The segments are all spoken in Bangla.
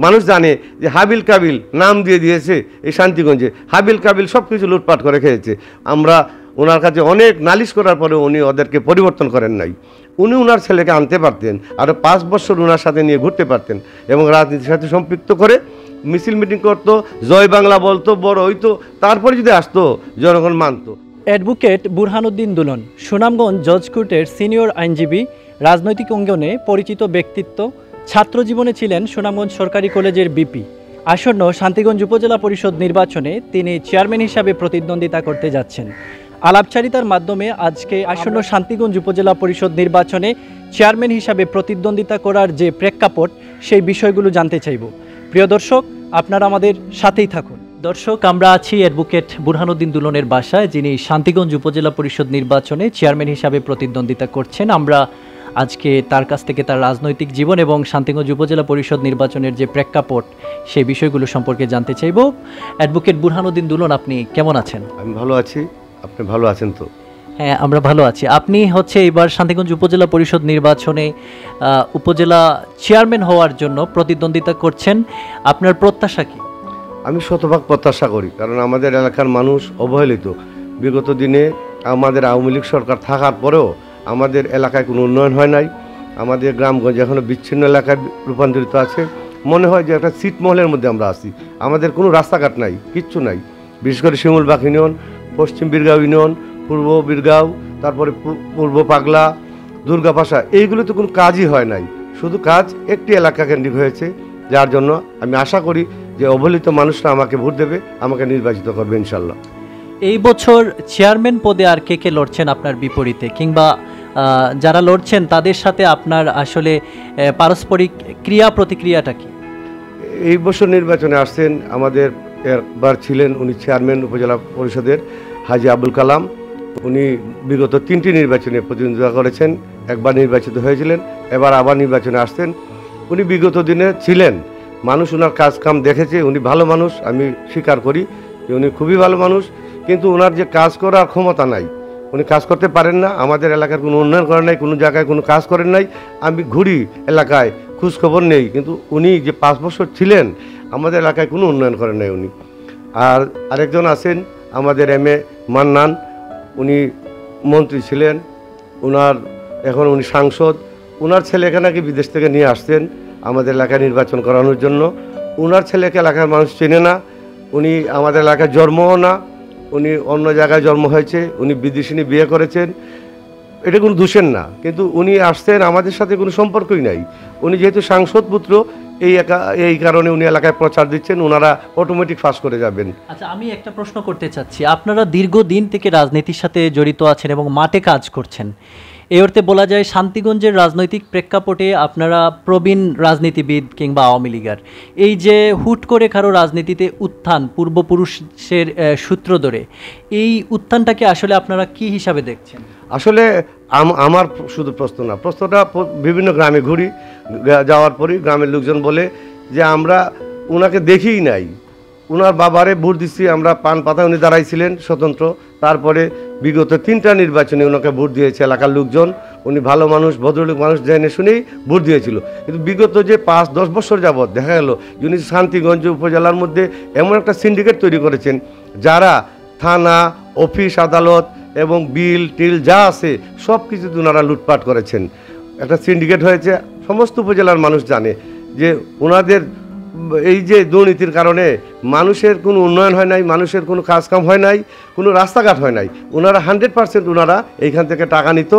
মানুষ জানে যে হাবিল কাবিল নাম দিয়ে দিয়েছে এই শান্তিগঞ্জে, হাবিল কাবিল সব কিছু লুটপাট করে খেয়েছে। আমরা ওনার কাছে অনেক নালিশ করার পরে উনি ওদেরকে পরিবর্তন করেন নাই। উনি ওনার ছেলেকে আনতে পারতেন, আরও 5 বছর ওনার সাথে নিয়ে ঘুরতে পারতেন এবং রাজনীতির সাথে সম্পৃক্ত করে মিছিল মিটিং করতো, জয় বাংলা বলতো, বড় হইতো, তারপরে যদি আসতো জনগণ মানতো। অ্যাডভোকেট বুরহানুদ্দিন দুলন সুনামগঞ্জ জজ কোর্টের সিনিয়র আইনজীবী, রাজনৈতিক অঙ্গনে পরিচিত ব্যক্তিত্ব, ছাত্র জীবনে ছিলেন সুনামগঞ্জ সরকারি কলেজের বিপি। আসন্ন শান্তিগঞ্জ উপজেলা পরিষদ নির্বাচনে তিনি চেয়ারম্যান হিসাবে প্রতিদ্বন্দ্বিতা করতে যাচ্ছেন। আলাপচারিতার মাধ্যমে আজকে আসন্ন শান্তিগঞ্জ উপজেলা পরিষদ নির্বাচনে চেয়ারম্যান হিসাবে প্রতিদ্বন্দ্বিতা করার যে প্রেক্ষাপট, সেই বিষয়গুলো জানতে চাইব। প্রিয় দর্শক, আপনারা আমাদের সাথেই থাকুন। দর্শক, আমরা আছি অ্যাডভোকেট বুরহানুদ্দিন দুলনের বাসায়, যিনি শান্তিগঞ্জ উপজেলা পরিষদ নির্বাচনে চেয়ারম্যান হিসাবে প্রতিদ্বন্দ্বিতা করছেন। আমরা আজকে তার কাছ থেকে তার রাজনৈতিক জীবন এবং শান্তিগঞ্জ উপজেলা পরিষদ নির্বাচনের যে প্রেক্ষাপট, সেই বিষয়গুলো সম্পর্কে জানতে চাইব। অ্যাডভোকেট বুরহানুদ্দিন দুলন, আপনি কেমন আছেন? আমি ভালো আছি, আপনি ভালো আছেন তো? হ্যাঁ, আমরা ভালো আছি। আপনি এবার শান্তিগঞ্জ উপজেলা পরিষদ নির্বাচনে উপজেলা চেয়ারম্যান হওয়ার জন্য প্রতিদ্বন্দ্বিতা করছেন, আপনার প্রত্যাশা কি? আমি শতভাগ প্রত্যাশা করি, কারণ আমাদের এলাকার মানুষ অবহেলিত। বিগত দিনে আমাদের আওয়ামী লীগ সরকার থাকার পরেও আমাদের এলাকায় কোনো উন্নয়ন হয় নাই। আমাদের গ্রামগঞ্জ এখনও বিচ্ছিন্ন এলাকায় রূপান্তরিত আছে। মনে হয় যে একটা ছিটমহলের মধ্যে আমরা আছি। আমাদের কোনো রাস্তাঘাট নাই, কিচ্ছু নাই। বিশেষ করে শিমুলবাগ ইউনিয়ন, পশ্চিম বীরগাঁও ইউনিয়ন, পূর্ব বীরগাঁও, তারপরে পূর্ব পাগলা, দুর্গাপাশা, এইগুলোতে কোনো কাজই হয় নাই। শুধু কাজ একটি এলাকা কেন্দ্রিক হয়েছে, যার জন্য আমি আশা করি যে অবহেলিত মানুষরা আমাকে ভোট দেবে, আমাকে নির্বাচিত করবে ইনশাল্লাহ। এই বছর চেয়ারম্যান পদে আর কে কে লড়ছেন আপনার বিপরীতে, কিংবা যারা লড়ছেন তাদের সাথে আপনার আসলে পারস্পরিক ক্রিয়া প্রতিক্রিয়াটা কি? এই বছর নির্বাচনে আসছেন আমাদের একবার ছিলেন উনি চেয়ারম্যান উপজেলা পরিষদের হাজি আবুল কালাম। উনি বিগত 3টি নির্বাচনে প্রতিদ্বন্দ্বিতা করেছেন, একবার নির্বাচিত হয়েছিলেন, এবার আবার নির্বাচনে আসছেন। উনি বিগত দিনে ছিলেন, মানুষ ওনার কাজ কাম দেখেছে, উনি ভালো মানুষ, আমি স্বীকার করি যে উনি খুবই ভালো মানুষ। কিন্তু ওনার যে কাজ করার ক্ষমতা নাই, উনি কাজ করতে পারেন না। আমাদের এলাকার কোনো উন্নয়ন করেন নাই, কোনো জায়গায় কোনো কাজ করেন নাই। আমি ঘুরি এলাকায়, খোঁজখবর নেই, কিন্তু উনি যে 5 বছর ছিলেন আমাদের এলাকায় কোনো উন্নয়ন করেন নাই উনি। আর আরেকজন আছেন আমাদের এম.এ. মান্নান, উনি মন্ত্রী ছিলেন, এখন উনি সাংসদ। ওনার ছেলেকে নাকি বিদেশ থেকে নিয়ে আসছেন আমাদের এলাকায় নির্বাচন করানোর জন্য। ওনার ছেলেকে এলাকার মানুষ চেনে না, উনি আমাদের এলাকায় জন্মও না, উনি অন্য জায়গায় জন্ম হয়েছে, উনি বিদেশিনী বিয়ে করেছেন, এটা কোনো দোষের না। কিন্তু উনি আসছেন, আমাদের সাথে কোনো সম্পর্কই নাই। উনি যেহেতু সাংসদ পুত্র, এই কারণে উনি এলাকায় প্রচার দিচ্ছেন, ওনারা অটোমেটিক ফাঁস করে যাবেন। আচ্ছা, আমি একটা প্রশ্ন করতে চাচ্ছি। আপনারা দীর্ঘদিন থেকে রাজনীতির সাথে জড়িত আছেন এবং মাঠে কাজ করছেন। এই অর্থে বলা যায় শান্তিগঞ্জের রাজনৈতিক প্রেক্ষাপটে আপনারা প্রবীণ রাজনীতিবিদ কিংবা আওয়ামী লীগার। এই যে হুট করে কারো রাজনীতিতে উত্থান, পূর্বপুরুষের সূত্র ধরে, এই উত্থানটাকে আসলে আপনারা কি হিসাবে দেখছেন? আসলে আমার শুধু প্রশ্ন না, প্রশ্নটা বিভিন্ন গ্রামে ঘুরি, যাওয়ার পরই গ্রামের লোকজন বলে যে আমরা ওনাকে দেখিই নাই। ওনার বাবারে ভোট দিচ্ছি আমরা, পান পাতা উনি দাঁড়াইছিলেন স্বতন্ত্র। তারপরে বিগত 3টা নির্বাচনে ওনাকে ভোট দিয়েছে এলাকার লোকজন। উনি ভালো মানুষ, ভদ্রলোক মানুষ, জেনে শুনেই ভোট দিয়েছিল। কিন্তু বিগত যে 5-10 বছর যাবৎ দেখা গেল উনি শান্তিগঞ্জ উপজেলার মধ্যে এমন একটা সিন্ডিকেট তৈরি করেছেন, যারা থানা, অফিস, আদালত এবং বিল টিল যা আছে সব কিছুতে ওনারা লুটপাট করেছেন। একটা সিন্ডিকেট হয়েছে, সমস্ত উপজেলার মানুষ জানে যে ওনাদের এই যে দুর্নীতির কারণে মানুষের কোনো উন্নয়ন হয় নাই, মানুষের কোনো কাজকাম হয় নাই, কোনো রাস্তাঘাট হয় নাই। ওনারা 100% ওনারা এইখান থেকে টাকা নিত।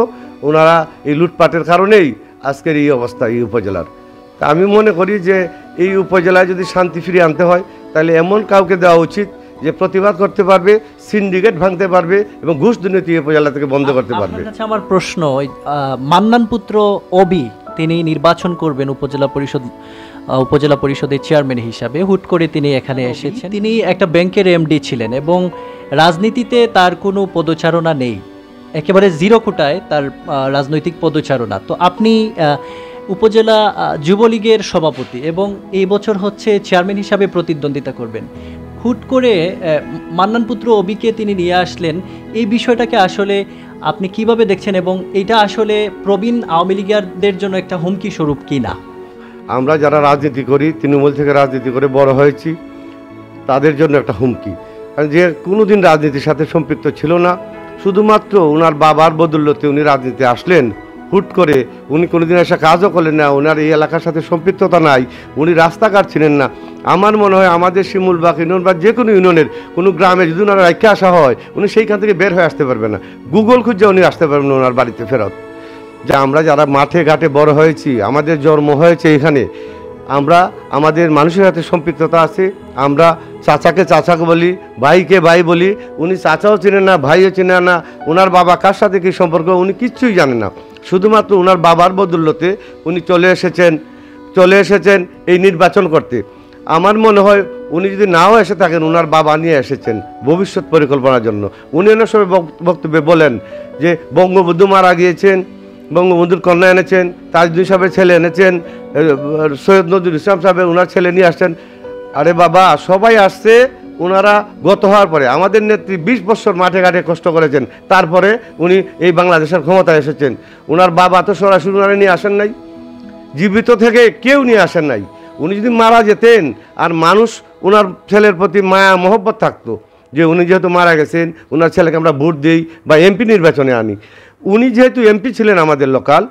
ওনারা এই লুটপাটের কারণেই আজকের এই অবস্থা এই উপজেলার। তা আমি মনে করি যে এই উপজেলায় যদি শান্তি ফিরিয়ে আনতে হয়, তাহলে এমন কাউকে দেওয়া উচিত যে প্রতিবাদ করতে পারবে, সিন্ডিকেট ভাঙতে পারবে এবং ঘুষ দুর্নীতি উপজেলা থেকে বন্ধ করতে পারবে। আমার প্রশ্ন, মান্নান পুত্র অবি তিনি নির্বাচন করবেন উপজেলা পরিষদের চেয়ারম্যান হিসাবে। হুট করে তিনি এখানে এসেছেন। তিনি একটা ব্যাংকের এমডি ছিলেন এবং রাজনীতিতে তার কোনো পদচারণা নেই, একেবারে জিরো কোটায় তার রাজনৈতিক পদচারণা। তো আপনি উপজেলা যুবলীগের সভাপতি এবং এই বছর চেয়ারম্যান হিসাবে প্রতিদ্বন্দ্বিতা করবেন। হুট করে মান্নান পুত্র অবিকে তিনি নিয়ে আসলেন, এই বিষয়টাকে আসলে আপনি কিভাবে দেখছেন এবং এটা আসলে প্রবীণ আওয়ামী লীগারদের জন্য একটা হুমকি স্বরূপ কি না? আমরা যারা রাজনীতি করি, তৃণমূল থেকে রাজনীতি করে বড় হয়েছি, তাদের জন্য একটা হুমকি। কারণ যে কোনো দিন রাজনীতির সাথে সম্পৃক্ত ছিল না, শুধুমাত্র ওনার বাবার বদৌলতে উনি রাজনীতি আসলেন। হুট করে উনি কোনোদিন এসে কাজও করলেন না, ওনার এই এলাকার সাথে সম্পৃক্ততা নাই, উনি রাস্তাঘাট ছিলেন না। আমার মনে হয় আমাদের শিমুলবাগ ইউনিয়ন বা যে কোনো ইউনিয়নের কোনো গ্রামে যদি ওনার রেখে আসা হয়, উনি সেইখান থেকে বের হয়ে আসতে পারবে না, গুগল খুঁজে উনি আসতে পারবেন না ওনার বাড়িতে ফেরত। যে আমরা যারা মাঠে ঘাটে বড় হয়েছি, আমাদের জন্ম হয়েছে এখানে, আমরা আমাদের মানুষের সাথে সম্পৃক্ততা আছে। আমরা চাচাকে চাচাকে বলি, ভাইকে ভাই বলি, উনি চাচাও চেনেন না, ভাইও চেনেন না, ওনার বাবা কার সাথে কী সম্পর্ক উনি কিচ্ছুই জানেন না। শুধুমাত্র ওনার বাবার বদৌলতে উনি চলে এসেছেন এই নির্বাচন করতে। আমার মনে হয় উনি যদি নাও এসে থাকেন, ওনার বাবা নিয়ে এসেছেন ভবিষ্যৎ পরিকল্পনার জন্য। উনি অনেক সময় বক্তব্যে বলেন যে বঙ্গবন্ধু মারা গিয়েছেন, বঙ্গবন্ধুর কন্যা এনেছেন, তাজউদ্দিন সাহেবের ছেলে এনেছেন, সৈয়দ নজরুল ইসলাম সাহেবের ওনার ছেলে নিয়ে আসছেন। আরে বাবা, সবাই আসছে ওনারা গত হওয়ার পরে। আমাদের নেত্রী 20 বছর মাঠে ঘাটে কষ্ট করেছেন, তারপরে উনি এই বাংলাদেশের ক্ষমতায় এসেছেন। ওনার বাবা তো সরাসরি ওনারা নিয়ে আসেন নাই, জীবিত থেকে কেউ নিয়ে আসেন নাই। উনি যদি মারা যেতেন আর মানুষ ওনার ছেলের প্রতি মায়া মহব্বত থাকতো, যে উনি যেহেতু মারা গেছেন, ওনার ছেলেকে আমরা ভোট দিই বা এমপি নির্বাচনে আনি। উনি যেহেতু এমপি ছিলেন আমাদের লোকাল,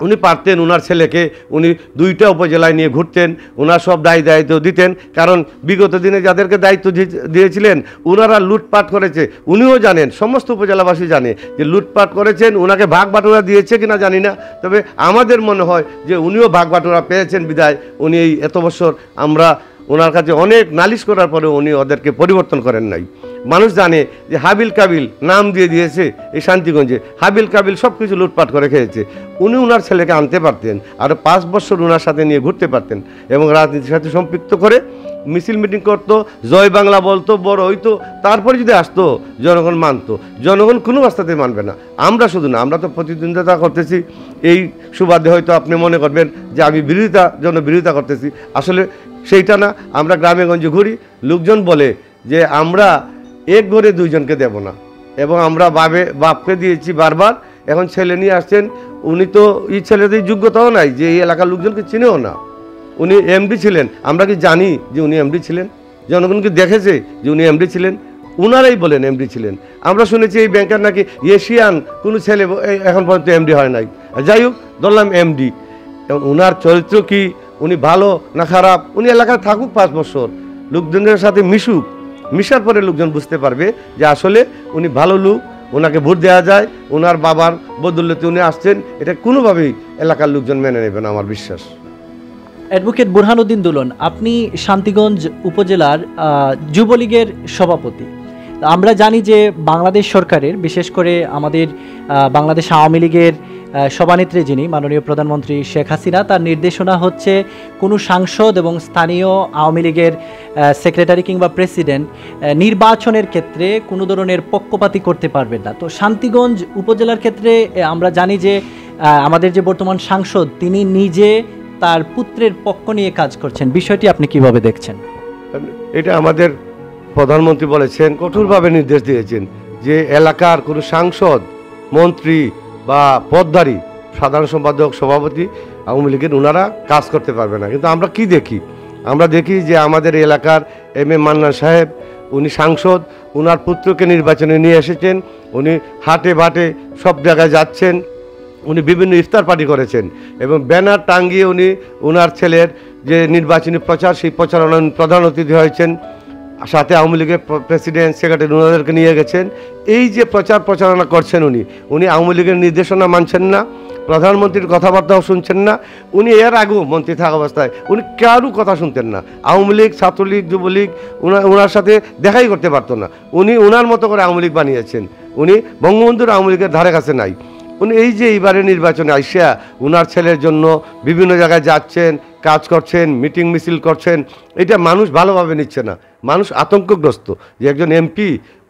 উনি পারতেন ওনার ছেলেকে উনি 2টা উপজেলায় নিয়ে ঘুরতেন, ওনার সব দায়িত্ব দিতেন। কারণ বিগত দিনে যাদেরকে দায়িত্ব দিয়েছিলেন ওনারা লুটপাট করেছে, উনিও জানেন, সমস্ত উপজেলাবাসী জানে যে লুটপাট করেছেন। ওনাকে ভাগ বাটোরা দিয়েছে কিনা জানি না, তবে আমাদের মনে হয় যে উনিও ভাগ বাটোরা পেয়েছেন বিদায় উনি এই এত বছর আমরা ওনার কাছে অনেক নালিশ করার পরে উনি ওদেরকে পরিবর্তন করেন নাই। মানুষ জানে যে হাবিল কাবিল নাম দিয়েছে এই শান্তিগঞ্জে, হাবিল কাবিল সব কিছু লুটপাট করে খেয়েছে। উনি ওনার ছেলেকে আনতে পারতেন, আরও 5 বছর ওনার সাথে নিয়ে ঘুরতে পারতেন এবং রাজনীতির সাথে সম্পৃক্ত করে মিছিল মিটিং করতো, জয় বাংলা বলতো, বড় হইতো। তারপরে যদি আসতো, জনগণ মানতো। জনগণ কোনো রাস্তাতে মানবে না। আমরা শুধু না, আমরা তো প্রতিদ্বন্দ্বিতা করতেছি, এই সুবাদে হয়তো আপনি মনে করবেন যে আমি বিরোধিতা করতেছি, আসলে সেইটা না। আমরা গ্রামে গঞ্জে ঘুরি, লোকজন বলে যে আমরা এক ঘরে 2 জনকে দেব না, এবং আমরা বাপকে দিয়েছি বারবার। এখন ছেলে নিয়ে আসছেন, উনি তো এই ছেলেদের যোগ্যতাও নাই, যে এই এলাকার লোকজনকে চিনেও না। উনি এমডি ছিলেন, আমরা কি জানি যে উনি এমডি ছিলেন? জনগণকে দেখেছে যে উনি এমডি ছিলেন? উনারাই বলেন এমডি ছিলেন। আমরা শুনেছি এই ব্যাংকের নাকি এশিয়ান কোনো ছেলে এখন পর্যন্ত এমডি হয় নাই। যাই হোক, ধরলাম এমডি। এবং ওনার চরিত্র কি, উনি ভালো না খারাপ, উনি এলাকায় থাকুক 5 বছর, লোকজনের সাথে মিশার পরে লোকজন বুঝতে পারবে যে আসলে উনি ভালো লোক, ওনাকে ভোট দেওয়া যায়, ওনার বাবার বদৌলতে উনি আসছেন। এটা কোনোভাবেই এলাকার লোকজন মেনে নেবে না আমার বিশ্বাস। অ্যাডভোকেট বুরহানুদ্দিন দুলন, আপনি শান্তিগঞ্জ উপজেলার যুবলীগের সভাপতি। আমরা জানি যে বাংলাদেশ সরকারের, বিশেষ করে আমাদের বাংলাদেশ আওয়ামী লীগের সভানেত্রী যিনি মাননীয় প্রধানমন্ত্রী শেখ হাসিনা, তার নির্দেশনা হচ্ছে কোনো সাংসদ এবং স্থানীয় আওয়ামী লীগের সেক্রেটারি কিংবা প্রেসিডেন্ট নির্বাচনের ক্ষেত্রে কোনো ধরনের পক্ষপাতী করতে পারবেন না। তো শান্তিগঞ্জ উপজেলার ক্ষেত্রে আমরা জানি যে আমাদের যে বর্তমান সাংসদ, তিনি নিজে তার পুত্রের পক্ষ নিয়ে কাজ করছেন। বিষয়টি আপনি কিভাবে দেখছেন? এটা আমাদের প্রধানমন্ত্রী বলেছেন, কঠোরভাবে নির্দেশ দিয়েছেন যে এলাকার কোনো সাংসদ, মন্ত্রী বা পদধারী, সাধারণ সম্পাদক, সভাপতি আওয়ামী লীগের ওনারা কাজ করতে পারবে না। কিন্তু আমরা কি দেখি? আমরা দেখি যে আমাদের এলাকার এম এ মান্নান সাহেব, উনি সাংসদ, ওনার পুত্রকে নির্বাচনে নিয়ে এসেছেন, উনি হাটে বাটে সব জায়গায় যাচ্ছেন, উনি বিভিন্ন ইফতার পার্টি করেছেন এবং ব্যানার টাঙ্গিয়ে উনি ওনার ছেলের যে নির্বাচনী প্রচার, সেই প্রচারণার প্রধান অতিথি হয়েছেন। সাথে আওয়ামী লীগের প্রেসিডেন্ট, সেক্রেটারি ওনাদেরকে নিয়ে গেছেন। এই যে প্রচারণা করছেন উনি আওয়ামী লীগের নির্দেশনা মানছেন না, প্রধানমন্ত্রীর কথাবার্তাও শুনছেন না। উনি এর আগেও মন্ত্রী থাকা অবস্থায় উনি কারও কথা শুনতেন না। আওয়ামী লীগ, ছাত্রলীগ, যুবলীগ ওনার সাথে দেখাই করতে পারতো না। উনি ওনার মতো করে আওয়ামী লীগ বানিয়েছেন। উনি বঙ্গবন্ধুর আওয়ামী লীগের ধারে কাছে নাই। উনি এই যে এইবারে নির্বাচনে আইসা ওনার ছেলের জন্য বিভিন্ন জায়গায় যাচ্ছেন, কাজ করছেন, মিটিং মিছিল করছেন, এটা মানুষ ভালোভাবে নিচ্ছে না। মানুষ আতঙ্কগ্রস্ত যে একজন এমপি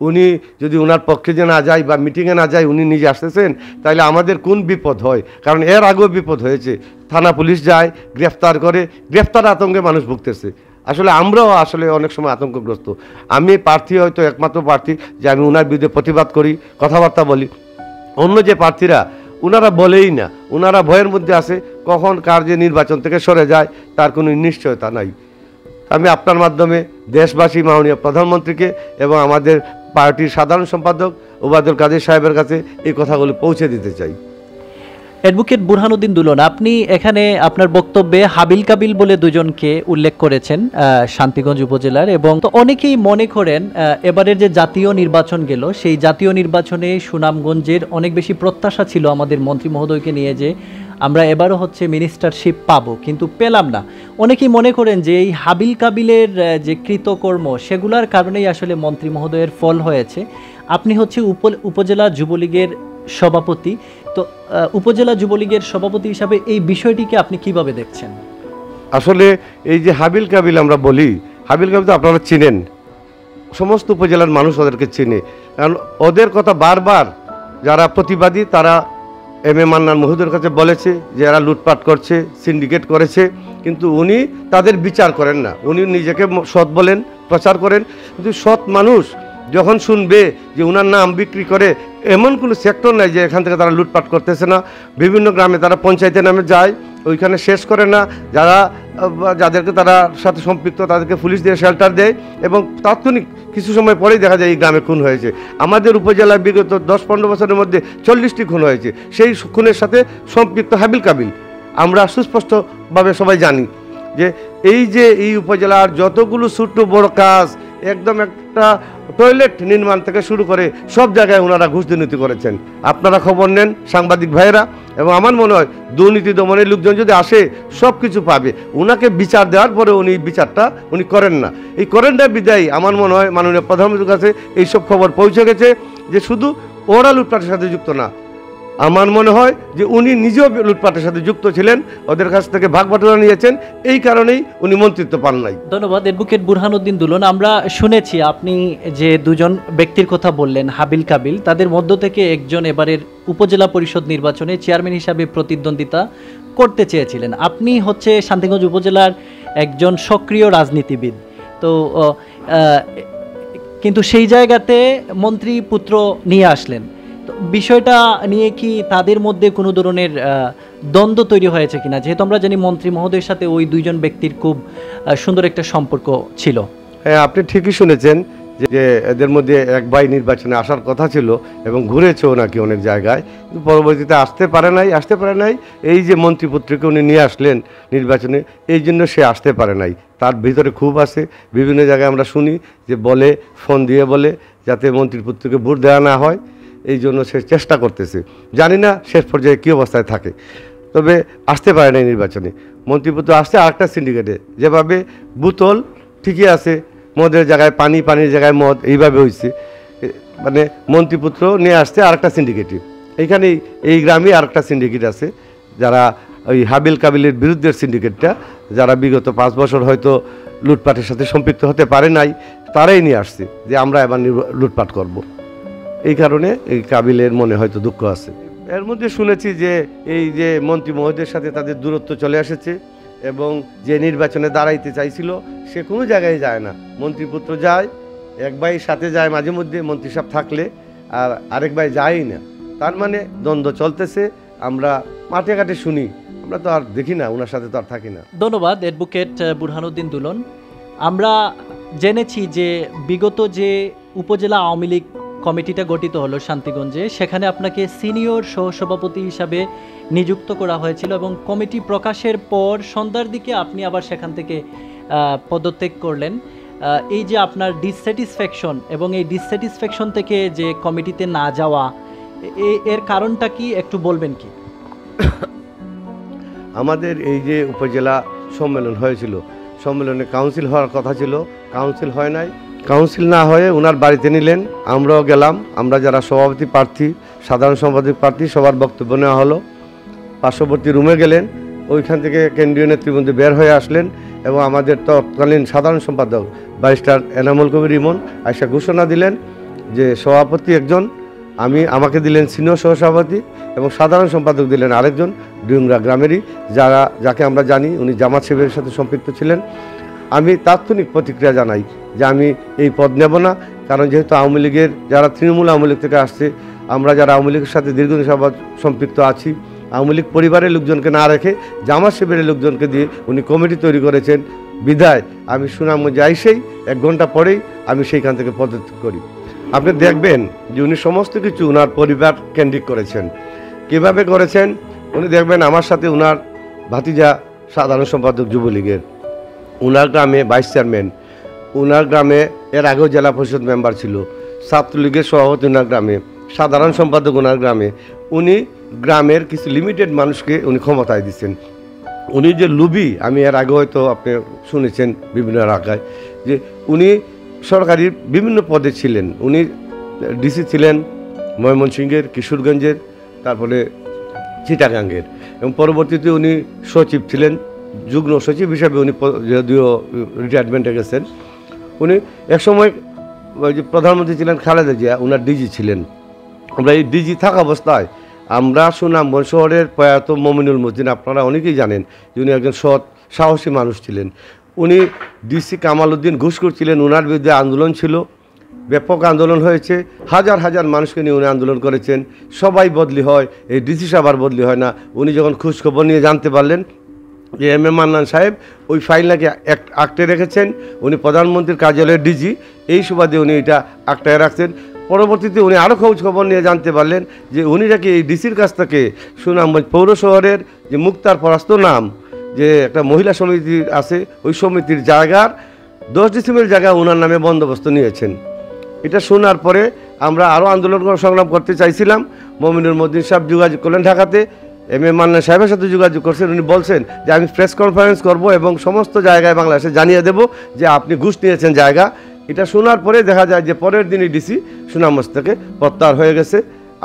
উনি যদি ওনার পক্ষে যে না যায় বা মিটিংয়ে না যায়, উনি নিজে আসতেছেন, তাহলে আমাদের কোন বিপদ হয়? কারণ এর আগেও বিপদ হয়েছে, থানা পুলিশ যায়, গ্রেফতার করে, গ্রেফতার আতঙ্কে মানুষ ভুগতেছে। আসলে আমরাও অনেক সময় আতঙ্কগ্রস্ত। আমি প্রার্থী, হয়তো একমাত্র প্রার্থী যে আমি ওনার বিরুদ্ধে প্রতিবাদ করি, কথাবার্তা বলি। অন্য যে প্রার্থীরা ওনারা বলেই না, ওনারা ভয়ের মধ্যে আছে, কখন কার যে নির্বাচন থেকে সরে যায় তার কোনো নিশ্চয়তা নাই। আমি আপনার মাধ্যমে দেশবাসী, মাননীয় প্রধানমন্ত্রীকে এবং আমাদের পার্টির সাধারণ সম্পাদক ওবায়দুল কাদের সাহেবের কাছে এই কথাগুলো পৌঁছে দিতে চাই। অ্যাডভোকেট বুরহানুদ্দিন দুলন, আপনি এখানে আপনার বক্তব্যে হাবিল কাবিল বলে দুজনকে উল্লেখ করেছেন শান্তিগঞ্জ উপজেলার, এবং তো অনেকেই মনে করেন এবারের যে জাতীয় নির্বাচন গেল সেই জাতীয় নির্বাচনে সুনামগঞ্জের অনেক বেশি প্রত্যাশা ছিল আমাদের মন্ত্রী মহোদয়কে নিয়ে যে আমরা এবারও হচ্ছে মিনিস্টারশিপ পাবো, কিন্তু পেলাম না। অনেকেই মনে করেন যে এই হাবিল কাবিলের যে কৃতকর্ম সেগুলোর কারণেই আসলে মন্ত্রী মহোদয়ের ফল হয়েছে। আপনি হচ্ছে উপজেলা যুবলীগের সভাপতি, তো উপজেলা যুবলীগের সভাপতি হিসাবে এই বিষয়টিকে আপনি কিভাবে দেখছেন? আসলে এই যে হাবিল কাবিল আমরা বলি, হাবিল কাবিল তো আপনারা চিনেন, সমস্ত উপজেলার মানুষ ওদেরকে চিনে, কারণ ওদের কথা বারবার যারা প্রতিবাদী তারা এম এ মান্নান মহোদয়ের কাছে বলেছে যে এরা লুটপাট করছে, সিন্ডিকেট করেছে, কিন্তু উনি তাদের বিচার করেন না। উনি নিজেকে সৎ বলেন, প্রচার করেন, কিন্তু সৎ মানুষ যখন শুনবে যে উনার নাম বিক্রি করে, এমন কোনো সেক্টর নাই যে এখান থেকে তারা লুটপাট করতেছে না। বিভিন্ন গ্রামে তারা পঞ্চায়েতের নামে যায়, ওইখানে শেষ করে না, যাদেরকে তারা সাথে সম্পৃক্ত তাদেরকে পুলিশ দিয়ে শেল্টার দেয়, এবং তাৎক্ষণিক কিছু সময় পরেই দেখা যায় এই গ্রামে খুন হয়েছে। আমাদের উপজেলায় বিগত 10-15 বছরের মধ্যে 40টি খুন হয়েছে, সেই খুনের সাথে সম্পৃক্ত হাবিল কাবিল। আমরা সুস্পষ্টভাবে সবাই জানি যে এই উপজেলার যতগুলো ছোট্ট বড় কাজ, একদম একটা টয়লেট নির্মাণ থেকে শুরু করে সব জায়গায় ওনারা ঘুষ দুর্নীতি করেছেন। আপনারা খবর নেন সাংবাদিক ভাইয়েরা, এবং আমার মনে হয় দুর্নীতি দমনের লোকজন যদি আসে সব কিছু পাবে। ওনাকে বিচার দেওয়ার পরে উনি বিচারটা উনি করেন না, এই করেন না বিদায়ী আমার মনে হয় মাননীয় প্রধানমন্ত্রীর কাছে এইসব খবর পৌঁছে গেছে যে শুধু ওরা লুটপাটের সাথে যুক্ত না, আমার মনে হয় যে উনি নিজেও লুটপাটের সাথে যুক্ত ছিলেন, ওদের কাছ থেকে ভাগবাটোয়ারা নিয়েছেন, এই কারণেই উনি মন্ত্রিত্ব পান নাই। ধন্যবাদ অ্যাডভোকেট বুরহানুদ্দিন দুলন। আমরা শুনেছি আপনি যে দুজন ব্যক্তির কথা বললেন হাবিল কাবিল, তাদের মধ্য থেকে একজন এবারের উপজেলা পরিষদ নির্বাচনে চেয়ারম্যান হিসাবে প্রতিদ্বন্দ্বিতা করতে চেয়েছিলেন। আপনি হচ্ছে শান্তিগঞ্জ উপজেলার একজন সক্রিয় রাজনীতিবিদ, তো কিন্তু সেই জায়গাতে মন্ত্রী পুত্র নিয়ে আসলেন, বিষয়টা নিয়ে কি তাদের মধ্যে কোনো ধরনের দ্বন্দ্ব তৈরি হয়েছে কিনা? যেহেতু আমরা জানি মন্ত্রী মহোদয়ের সাথে ওই দুইজন ব্যক্তির খুব সুন্দর একটা সম্পর্ক ছিল। হ্যাঁ, আপনি ঠিকই শুনেছেন যে এদের মধ্যে এক ভাই নির্বাচনে আসার কথা ছিল এবং ঘুরেছেও নাকি অনেক জায়গায়, কিন্তু পরবর্তীতে আসতে পারে নাই। এই যে মন্ত্রীপুত্রকে উনি নিয়ে আসলেন নির্বাচনে, এই জন্য সে আসতে পারে নাই। তার ভিতরে খুব আছে, বিভিন্ন জায়গায় আমরা শুনি যে বলে, ফোন দিয়ে বলে যাতে মন্ত্রীপুত্রকে ভোট দেওয়া না হয়, এই জন্য সে চেষ্টা করতেছে। জানি না শেষ পর্যায়ে কী অবস্থায় থাকে, তবে আসতে পারে নাই নির্বাচনে। মন্ত্রীপুত্র আসছে আরেকটা সিন্ডিকেটে, যেভাবে বোতল ঠিকই আছে, মদের জায়গায় পানি, পানির জায়গায় মদ, এইভাবে হয়েছে। মানে মন্ত্রীপুত্র নিয়ে আসছে আরেকটা সিন্ডিকেটে। এইখানেই এই গ্রামে আরেকটা সিন্ডিকেট আছে, যারা ওই হাবিল কাবিলের বিরুদ্ধের সিন্ডিকেটটা, যারা বিগত 5 বছর হয়তো লুটপাটের সাথে সম্পৃক্ত হতে পারে নাই, তারাই নিয়ে আসছে যে আমরা এবার লুটপাট করব। এই কারণে এই কাবিলের মনে হয়তো দুঃখ আছে। এর মধ্যে শুনেছি যে এই যে মন্ত্রী মহোদয়ের সাথে তাদের দূরত্ব চলে এসেছে, এবং যে নির্বাচনে দাঁড়াইতে চাইছিল সে কোনো জায়গায় যায় না। মন্ত্রীপুত্র যায়, এক ভাই সাথে যায় মাঝে মধ্যে মন্ত্রী সাহেব থাকলে, আর আরেক ভাই যায়ই না। তার মানে দ্বন্দ্ব চলতেছে, আমরা মাঠে ঘাটে শুনি, আমরা তো আর দেখি না, ওনার সাথে তো আর থাকি না। ধন্যবাদ অ্যাডভোকেট বুরহানুদ্দিন দুলন। আমরা জেনেছি যে বিগত যে উপজেলা আওয়ামী লীগ কমিটিটা গঠিত হলো শান্তিগঞ্জে, সেখানে আপনাকে সিনিয়র সহসভাপতি হিসাবে নিযুক্ত করা হয়েছিল, এবং কমিটি প্রকাশের পর সন্ধ্যার দিকে আপনি আবার সেখান থেকে পদত্যাগ করলেন। এই যে আপনার ডিসস্যাটিসফ্যাকশন, এবং এই ডিসস্যাটিসফ্যাকশন থেকে যে কমিটিতে না যাওয়া, এর কারণটা কি একটু বলবেন কি? আমাদের এই যে উপজেলা সম্মেলন হয়েছিল, সম্মেলনে কাউন্সিল হওয়ার কথা ছিল, কাউন্সিল হয় নাই। কাউন্সিল না হয়ে ওনার বাড়িতে নিলেন, আমরাও গেলাম। আমরা যারা সভাপতি প্রার্থী, সাধারণ সম্পাদক প্রার্থী, সবার বক্তব্য নেওয়া হলো। পার্শ্ববর্তী রুমে গেলেন, ওইখান থেকে কেন্দ্রীয় নেতৃবৃন্দ বের হয়ে আসলেন, এবং আমাদের তৎকালীন সাধারণ সম্পাদক ব্যারিস্টার এনামুল কবির ইমন আইসা ঘোষণা দিলেন যে সভাপতি একজন, আমাকে দিলেন সিনিয়র সহসভাপতি, এবং সাধারণ সম্পাদক দিলেন আরেকজন ডিউংরা গ্রামেরই, যাকে আমরা জানি উনি জামাত শিবিরের সাথে সম্পৃক্ত ছিলেন। আমি তাৎক্ষণিক প্রতিক্রিয়া জানাই যে আমি এই পদ নেব না, কারণ যেহেতু আওয়ামী লীগের যারা তৃণমূল আওয়ামী লীগ থেকে আসছে, আমরা যারা আওয়ামী লীগের সাথে দীর্ঘদিন সম্পৃক্ত আছি, আওয়ামী লীগ পরিবারের লোকজনকে না রেখে জামাত শিবিরের লোকজনকে দিয়ে উনি কমিটি তৈরি করেছেন। বিধায় আমি সুনামগঞ্জে আইসেই 1 ঘন্টা পরেই আমি সেইখান থেকে পদত্যাগ করি। আপনি দেখবেন যে উনি সমস্ত কিছু উনার পরিবার কেন্দ্রিক করেছেন। কিভাবে করেছেন উনি দেখবেন, আমার সাথে উনার ভাতিজা সাধারণ সম্পাদক যুবলীগের, উনার গ্রামে ভাইস চেয়ারম্যান, উনার গ্রামে এর আগেও জেলা পরিষদ মেম্বার ছিল, ছাত্রলীগের সভাপতি উনার গ্রামে, সাধারণ সম্পাদক ওনার গ্রামে। উনি গ্রামের কিছু লিমিটেড মানুষকে উনি ক্ষমতায় দিচ্ছেন। উনি যে লুবি, আমি এর আগে হয়তো আপনি শুনেছেন বিভিন্ন এলাকায় যে উনি সরকারি বিভিন্ন পদে ছিলেন। উনি ডিসি ছিলেন ময়মনসিংহের, কিশোরগঞ্জের, তারপরে চিটাগাঙ্গের, এবং পরবর্তীতে উনি সচিব ছিলেন, যুগ্ম সচিব হিসাবে উনি যদিও রিটায়ারমেন্টে গেছেন। উনি একসময় ওই যে প্রধানমন্ত্রী ছিলেন খালেদা জিয়া, ওনার ডিজি ছিলেন। আমরা এই ডিজি থাকা অবস্থায় আমরা সুনামগঞ্জ শহরের প্রয়াত মমিনুল মসজিদ, আপনারা অনেকেই জানেন যে উনি একজন সৎ সাহসী মানুষ ছিলেন। উনি ডিসি কামাল উদ্দিন ঘুষখোর ছিলেন, ওনার বিরুদ্ধে আন্দোলন ছিল, ব্যাপক আন্দোলন হয়েছে, হাজার হাজার মানুষকে নিয়ে উনি আন্দোলন করেছেন। সবাই বদলি হয়, এই ডিসি সাহেব আর বদলি হয় না। উনি যখন খোঁজখবর নিয়ে জানতে পারলেন যে এম এ মান্নান সাহেব ওই ফাইল নাকি আটকে রেখেছেন, উনি প্রধানমন্ত্রীর কার্যালয়ের ডিজি, এই সুবাদে উনি এটা আটকায় রাখছেন। পরবর্তীতে উনি আরও খোঁজখবর নিয়ে জানতে পারলেন যে উনি নাকি এই ডিসির কাছ থেকে সুনামগঞ্জ পৌর শহরের যে মুক্তার পরাস্ত নাম যে একটা মহিলা সমিতি আছে, ওই সমিতির জায়গার 10 ডিসিমেল জায়গা ওনার নামে বন্দোবস্ত নিয়েছেন। এটা শোনার পরে আমরা আরও আন্দোলন সংগ্রাম করতে চাইছিলাম। মমিনুল মসজিদ সাহেব যোগাযোগ করলেন ঢাকাতে, এম এ মান্নান সাহেবের সাথে যোগাযোগ করছেন। উনি বলছেন যে আমি প্রেস কনফারেন্স করব এবং সমস্ত জায়গায় বাংলাদেশে জানিয়ে দেব যে আপনি ঘুষ নিয়েছেন জায়গা। এটা শোনার পরে দেখা যায় যে পরের দিনই ডিসি সুনামগঞ্জ থেকে প্রত্যাহার হয়ে গেছে।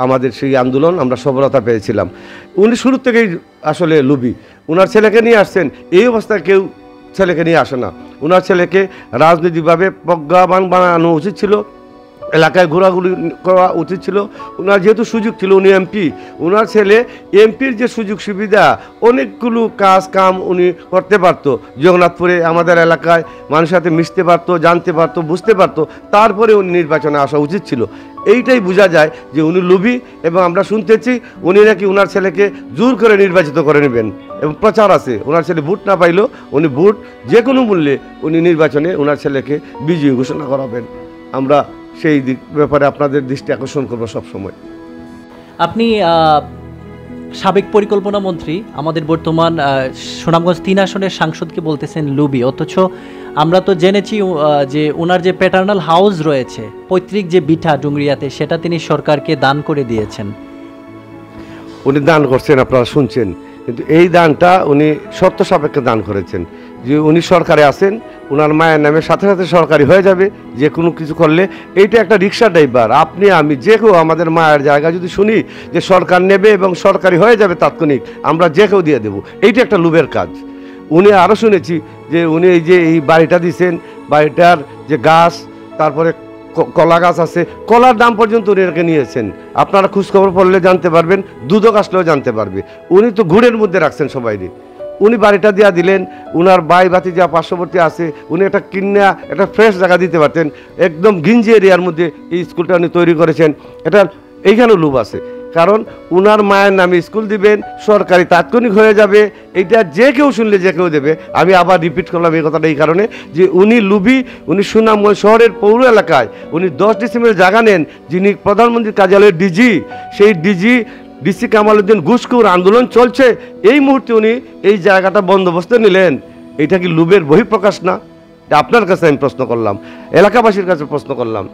আমাদের সেই আন্দোলন আমরা সফলতা পেয়েছিলাম। উনি শুরু থেকেই আসলে লুবি, ওনার ছেলেকে নিয়ে আসছেন। এই অবস্থায় কেউ ছেলেকে নিয়ে আসে না। ওনার ছেলেকে রাজনৈতিকভাবে প্রজ্ঞাবান বানানো উচিত ছিল, এলাকায় ঘোরাঘুরি করা উচিত ছিল। ওনার যেহেতু সুযোগ ছিল, উনি এমপি, ওনার ছেলে এমপির যে সুযোগ সুবিধা, অনেকগুলো কাম উনি করতে পারতো। জগন্নাথপুরে আমাদের এলাকায় মানুষের সাথে মিশতে পারতো, জানতে পারতো, বুঝতে পারতো, তারপরে উনি নির্বাচনে আসা উচিত ছিল। এইটাই বোঝা যায় যে উনি লোভী, এবং আমরা শুনতেছি উনি নাকি ওনার ছেলেকে জোর করে নির্বাচিত করে নেবেন, এবং প্রচার আছে ওনার ছেলে ভোট না পাইলেও উনি ভোট যে কোনো মূল্যে উনি নির্বাচনে ওনার ছেলেকে বিজয়ী ঘোষণা করাবেন। আমরা সেই ব্যাপারে আপনাদের দৃষ্টি আকর্ষণ করবো সবসময়। আপনি সাবেক পরিকল্পনা মন্ত্রী, আমাদের বর্তমান সুনামগঞ্জ 3 আসনের সাংসদকে বলতেছেন লুবি, অথচ আমরা তো জেনেছি যে ওনার যে প্যাটার্নাল হাউস রয়েছে, পৈতৃক যে বিঠা ডুংরিয়াতে, সেটা তিনি সরকারকে দান করে দিয়েছেন। উনি দান করছেন, আপনারা শুনছেন, কিন্তু এই দানটা উনি শর্ত সাপেক্ষে দান করেছেন যে উনি সরকারে আছেন, ওনার মায়ের নামে সাথে সাথে সরকারি হয়ে যাবে যে কোনো কিছু করলে। এইটা একটা রিক্সা ড্রাইভার, আপনি আমি যে কেউ আমাদের মায়ের জায়গা যদি শুনি যে সরকার নেবে এবং সরকারি হয়ে যাবে তাৎক্ষণিক, আমরা যে কেউ দিয়ে দেবো, এইটা একটা লোভের কাজ। উনি আরও শুনেছি যে উনি এই যে এই বাড়িটা দিচ্ছেন, বাড়িটার যে গাছ, তারপরে কলা গাছ আছে, কলার দাম পর্যন্ত উনি এটাকে নিয়েছেন। আপনারা খোঁজখবর পড়লে জানতে পারবেন, দুধক আসলেও জানতে পারবে। উনি তো ঘুরের মধ্যে রাখছেন সবাইকে। উনি বাড়িটা দিয়া দিলেন, উনার ভাই ভাতি যা পার্শ্ববর্তী আছে, উনি একটা কিনা একটা ফ্রেশ জায়গা দিতে পারতেন। একদম গিঞ্জি এরিয়ার মধ্যে এই স্কুলটা উনি তৈরি করেছেন। এটা এইখানেও লোভ আছে, কারণ উনার মায়ের নামে স্কুল দিবেন, সরকারি তাৎক্ষণিক হয়ে যাবে। এইটা যে কেউ শুনলে যে কেউ দেবে। আমি আবার রিপিট করলাম এই কথাটা এই কারণে যে উনি লুবি। উনি সুনামগঞ্জ শহরের পৌর এলাকায় উনি 10 ডিসেম্বর জায়গা নেন, যিনি প্রধানমন্ত্রীর কার্যালয়ের ডিজি, সেই ডিসি কামাল উদ্দিন ঘুষখোর আন্দোলন চলছে, এই মুহূর্তে উনি এই জায়গাটা বন্দোবস্ত নিলেন। এটা কি লোভের বহিঃপ্রকাশ না? আপনার কাছে আমি প্রশ্ন করলাম, এলাকাবাসীর কাছে প্রশ্ন করলাম।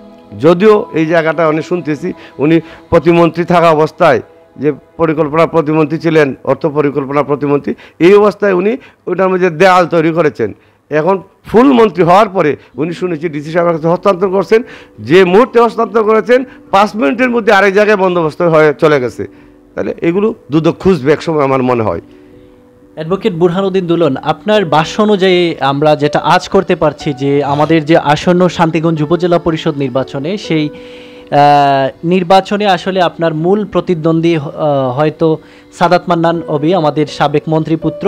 যদিও এই জায়গাটা উনি শুনতেছি উনি প্রতিমন্ত্রী থাকা অবস্থায়, যে পরিকল্পনা প্রতিমন্ত্রী ছিলেন, অর্থ পরিকল্পনা প্রতিমন্ত্রী, এই অবস্থায় উনি ওইটার মধ্যে দেয়াল তৈরি করেছেন। এখন ফুল মন্ত্রী হওয়ার পরে উনি শুনেছি ডিসি সাহেবের কাছে হস্তান্তর করছেন। যে মুহূর্তে হস্তান্তর করেছেন 5 মিনিটের মধ্যে আরেক জায়গায় বন্দোবস্ত হয়ে চলে গেছে। তাহলে এগুলো দুদক খুঁজবে একসময়, আমার মনে হয়। অ্যাডভোকেট বুরহানুদ্দিন দুলন, আপনার ভাষ্য অনুযায়ী আমরা যেটা আজ করতে পারছি যে আমাদের যে আসন্ন শান্তিগঞ্জ উপজেলা পরিষদ নির্বাচনে, সেই নির্বাচনে আসলে আপনার মূল প্রতিদ্বন্দ্বী হয়তো সাদাত মান্নান অবি, আমাদের সাবেক মন্ত্রীপুত্র,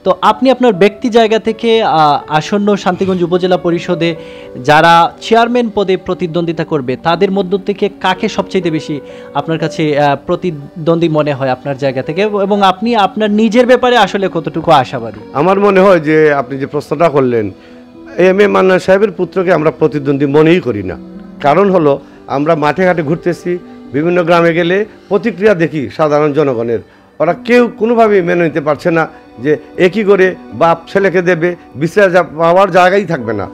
তো আপনি আপনার ব্যক্তি জায়গা থেকে আসন্ন শান্তিগঞ্জ উপজেলা পরিষদে যারা চেয়ারম্যান পদে প্রতিদ্বন্দ্বিতা করবে তাদের মধ্য থেকে কাকে সবচেয়ে বেশি আপনার কাছে প্রতিদ্বন্দ্বী মনে হয় আপনার জায়গা থেকে, এবং আপনি আপনার নিজের ব্যাপারে আসলে কতটুকু আশাবাদী? আমার মনে হয় যে আপনি যে প্রশ্নটা করলেন, এম এ মান্নান সাহেবের পুত্রকে আমরা প্রতিদ্বন্দ্বী মনেই করি না। কারণ হলো আমরা মাঠে ঘাটে ঘুরতেছি, বিভিন্ন গ্রামে গেলে প্রতিক্রিয়া দেখি সাধারণ জনগণের, ওরা কেউ কোনোভাবেই মেনে নিতে পারছে না যে একই করে বাপ ছেলেকে দেবে, বিচার পাওয়ার জায়গাই থাকবে না।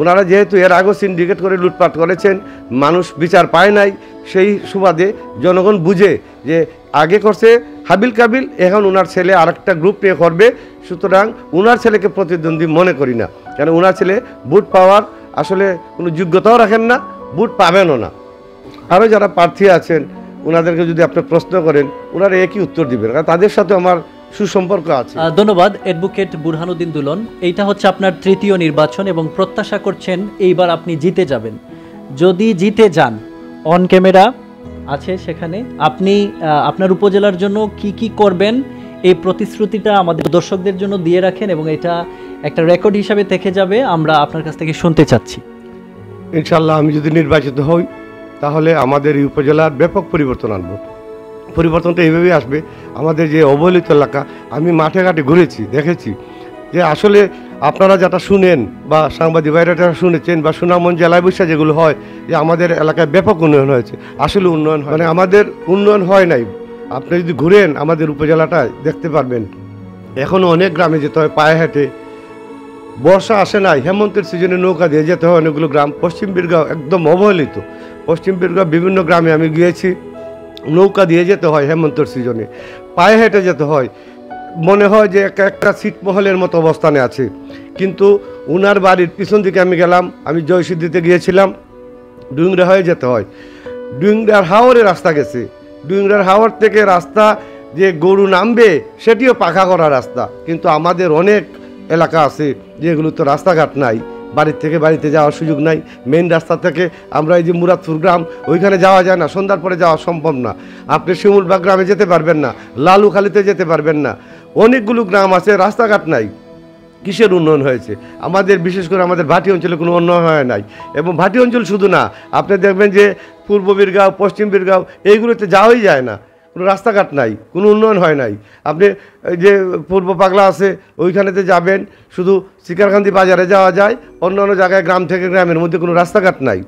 ওনারা যেহেতু এর আগেও সিন্ডিকেট করে লুটপাট করেছেন, মানুষ বিচার পায় নাই, সেই সুবাদে জনগণ বুঝে যে আগে করছে হাবিল কাবিল, এখন ওনার ছেলে আরেকটা গ্রুপ নিয়ে করবে, সুতরাং ওনার ছেলেকে প্রতিদ্বন্দ্বী মনে করি না। কেন ওনার ছেলে ভোট পাওয়ার আসলে কোনো যোগ্যতাও রাখেন না, ভোট পাবেনও না। আরও যারা প্রার্থী আছেন ওনাদেরকে যদি আপনি প্রশ্ন করেন ওনারা একই উত্তর দিবেন, কারণ তাদের সাথে আমার সুসম্পর্ক আছে। ধন্যবাদ অ্যাডভোকেট বুরহানুদ্দিন দুলন। এইটা হচ্ছে আপনার তৃতীয় নির্বাচন এবং প্রত্যাশা করছেন এইবার আপনি জিতে যাবেন। যদি জিতে যান, অন ক্যামেরা আছে সেখানে আপনি আপনার উপজেলার জন্য কি কি করবেন এই প্রতিশ্রুতিটা আমাদের দর্শকদের জন্য দিয়ে রাখেন, এবং এটা একটা রেকর্ড হিসাবে থেকে যাবে, আমরা আপনার কাছ থেকে শুনতে চাচ্ছি। ইনশাল্লাহ আমি যদি নির্বাচিত হই তাহলে আমাদের এই উপজেলার ব্যাপক পরিবর্তন আনবো। পরিবর্তনটা এইভাবেই আসবে, আমাদের যে অবহেলিত এলাকা, আমি মাঠে ঘাটে ঘুরেছি, দেখেছি যে আসলে আপনারা যেটা শুনেন বা সাংবাদিক ভাইরা যারা শুনেছেন বা সুনামগঞ্জ জেলায় বৈশা যেগুলো হয় যে আমাদের এলাকায় ব্যাপক উন্নয়ন হয়েছে, আসলে উন্নয়ন হয় মানে আমাদের উন্নয়ন হয় নাই। আপনি যদি ঘুরেন আমাদের উপজেলাটায় দেখতে পারবেন এখনও অনেক গ্রামে যেতে হয় পায়ে হেঁটে, বর্ষা আসে নাই, হেমন্তের সিজনে নৌকা দিয়ে যেতে হয় অনেকগুলো গ্রাম। পশ্চিম বীরগাঁও একদম অবহেলিত, পশ্চিম বীরগাঁও বিভিন্ন গ্রামে আমি গিয়েছি, নৌকা দিয়ে যেতে হয় হেমন্তের সিজনে, পায়ে হেঁটে যেতে হয়, মনে হয় যে একটা ছিটমহলের মতো অবস্থানে আছে। কিন্তু উনার বাড়ির পিছন দিকে আমি গেলাম, আমি জয়সিদ্ধিতে গিয়েছিলাম, ডুংরা হয়ে যেতে হয়, ডুংরার হাওরে রাস্তা গেছে, ডুংরার হাওর থেকে রাস্তা যে গরু নামবে সেটিও পাখা করা রাস্তা। কিন্তু আমাদের অনেক এলাকা আছে যেগুলো তো রাস্তাঘাট নাই, বাড়ির থেকে বাড়িতে যাওয়ার সুযোগ নাই, মেইন রাস্তা থেকে আমরা এই যে মুরাদপুর গ্রাম ওইখানে যাওয়া যায় না, সন্ধ্যার পরে যাওয়া সম্ভব না, আপনি শিমুলবাগ গ্রামে যেতে পারবেন না, লালুখালিতে যেতে পারবেন না, অনেকগুলো গ্রাম আছে রাস্তাঘাট নাই। কিসের উন্নয়ন হয়েছে? আমাদের বিশেষ করে আমাদের ভাটি অঞ্চলে কোনো উন্নয়ন হয় নাই। এবং ভাটি অঞ্চল শুধু না, আপনি দেখবেন যে পূর্ব বীরগাঁও, পশ্চিম বীরগাঁও এইগুলোতে যাওয়াই যায় না, কোনো রাস্তাঘাট নাই, কোনো উন্নয়ন হয় নাই। আপনি যে পূর্ব পাগলা আছে ওইখানেতে যাবেন, শুধু শিকারকান্দি বাজারে যাওয়া যায়, অন্য অন্য জায়গায় গ্রাম থেকে গ্রামের মধ্যে কোনো রাস্তাঘাট নাই,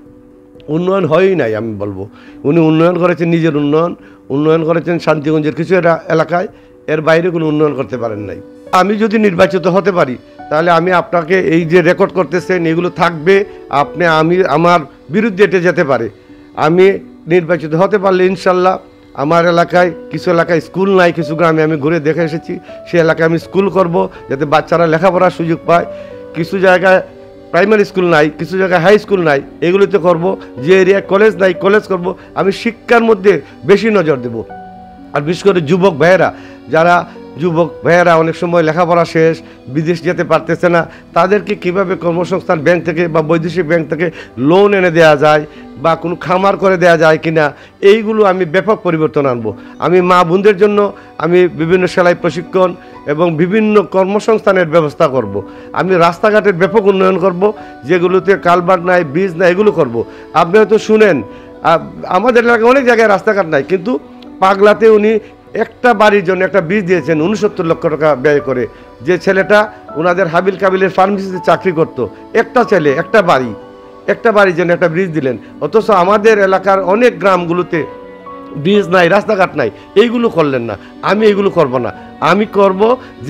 উন্নয়ন হয়ই নাই। আমি বলবো উনি উন্নয়ন করেছেন নিজের উন্নয়ন করেছেন শান্তিগঞ্জের কিছু এলাকায়, এর বাইরে কোনো উন্নয়ন করতে পারেন নাই। আমি যদি নির্বাচিত হতে পারি তাহলে আমি আপনাকে এই যে রেকর্ড করতেছেন এগুলো থাকবে, আমি আমার বিরুদ্ধে এটে যেতে পারে। আমি নির্বাচিত হতে পারলে ইনশাল্লাহ আমার এলাকায় কিছু এলাকায় স্কুল নাই, কিছু গ্রামে আমি ঘুরে দেখে এসেছি, সেই এলাকায় আমি স্কুল করব যাতে বাচ্চারা লেখাপড়ার সুযোগ পায়। কিছু জায়গায় প্রাইমারি স্কুল নাই, কিছু জায়গায় হাই স্কুল নাই, এগুলোতে করব। যে এরিয়ায় কলেজ নাই কলেজ করব। আমি শিক্ষার মধ্যে বেশি নজর দেব। আর বিশেষ করে যুবক ভাইয়েরা অনেক সময় লেখাপড়া শেষ, বিদেশ যেতে পারতেছে না, তাদেরকে কিভাবে কর্মসংস্থান ব্যাংক থেকে বা বৈদেশিক ব্যাংক থেকে লোন এনে দেওয়া যায় বা কোনো খামার করে দেওয়া যায় কিনা, এইগুলো আমি ব্যাপক পরিবর্তন আনবো। আমি মা বোনদের জন্য আমি বিভিন্ন সেলাই প্রশিক্ষণ এবং বিভিন্ন কর্মসংস্থানের ব্যবস্থা করব। আমি রাস্তাঘাটের ব্যাপক উন্নয়ন করব, যেগুলোতে কালভার্ট নাই, ব্রিজ নাই, এগুলো করব। আপনি হয়তো শুনেন আমাদের এলাকায় অনেক জায়গায় রাস্তাঘাট নাই, কিন্তু পাগলাতে উনি একটা বাড়ির জন্য একটা ব্রিজ দিয়েছেন 69 লক্ষ টাকা ব্যয় করে। যে ছেলেটা ওনাদের হাবিল কাবিলের ফার্মেসিতে চাকরি করত, একটা ছেলে একটা বাড়ির জন্য একটা ব্রিজ দিলেন। অথচ আমাদের এলাকার অনেক গ্রামগুলোতে ব্রিজ নাই, রাস্তাঘাট নাই, এইগুলো করলেন না। আমি এইগুলো করব না। আমি করব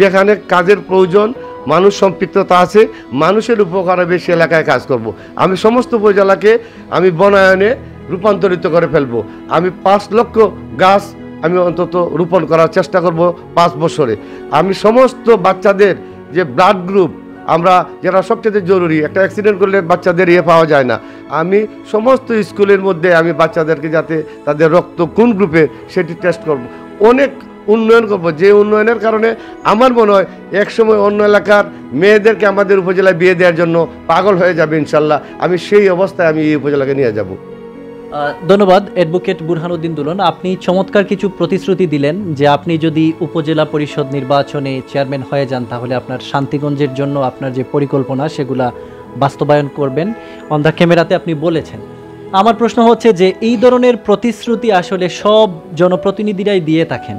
যেখানে কাজের প্রয়োজন, মানুষ সম্পৃক্ততা আছে, মানুষের উপকারে বেশি এলাকায় কাজ করব। আমি সমস্ত উপজেলাকে আমি বনায়নে রূপান্তরিত করে ফেলবো। আমি 5 লক্ষ গাছ আমি অন্তত রোপণ করার চেষ্টা করব 5 বছরে। আমি সমস্ত বাচ্চাদের যে ব্লাড গ্রুপ আমরা যারা সবচেয়ে জরুরি, একটা অ্যাক্সিডেন্ট করলে বাচ্চাদের পাওয়া যায় না, আমি সমস্ত স্কুলের মধ্যে আমি বাচ্চাদেরকে যাতে তাদের রক্ত কোন গ্রুপের সেটি টেস্ট করব। অনেক উন্নয়ন করব, যে উন্নয়নের কারণে আমার মনে হয় একসময় অন্য এলাকার মেয়েদেরকে আমাদের উপজেলায় বিয়ে দেওয়ার জন্য পাগল হয়ে যাবে ইনশাল্লাহ। আমি সেই অবস্থায় আমি এই উপজেলাকে নিয়ে যাব। ধন্যবাদ অ্যাডভোকেট বুরহানুদ্দিন দুলন। আপনি চমৎকার কিছু প্রতিশ্রুতি দিলেন যে আপনি যদি উপজেলা পরিষদ নির্বাচনে চেয়ারম্যান হয়ে যান তাহলে আপনার শান্তিগঞ্জের জন্য আপনার যে পরিকল্পনা সেগুলা বাস্তবায়ন করবেন। অন দ্য ক্যামেরাতে আপনি বলেছেন। আমার প্রশ্ন হচ্ছে যে এই ধরনের প্রতিশ্রুতি আসলে সব জনপ্রতিনিধিরাই দিয়ে থাকেন,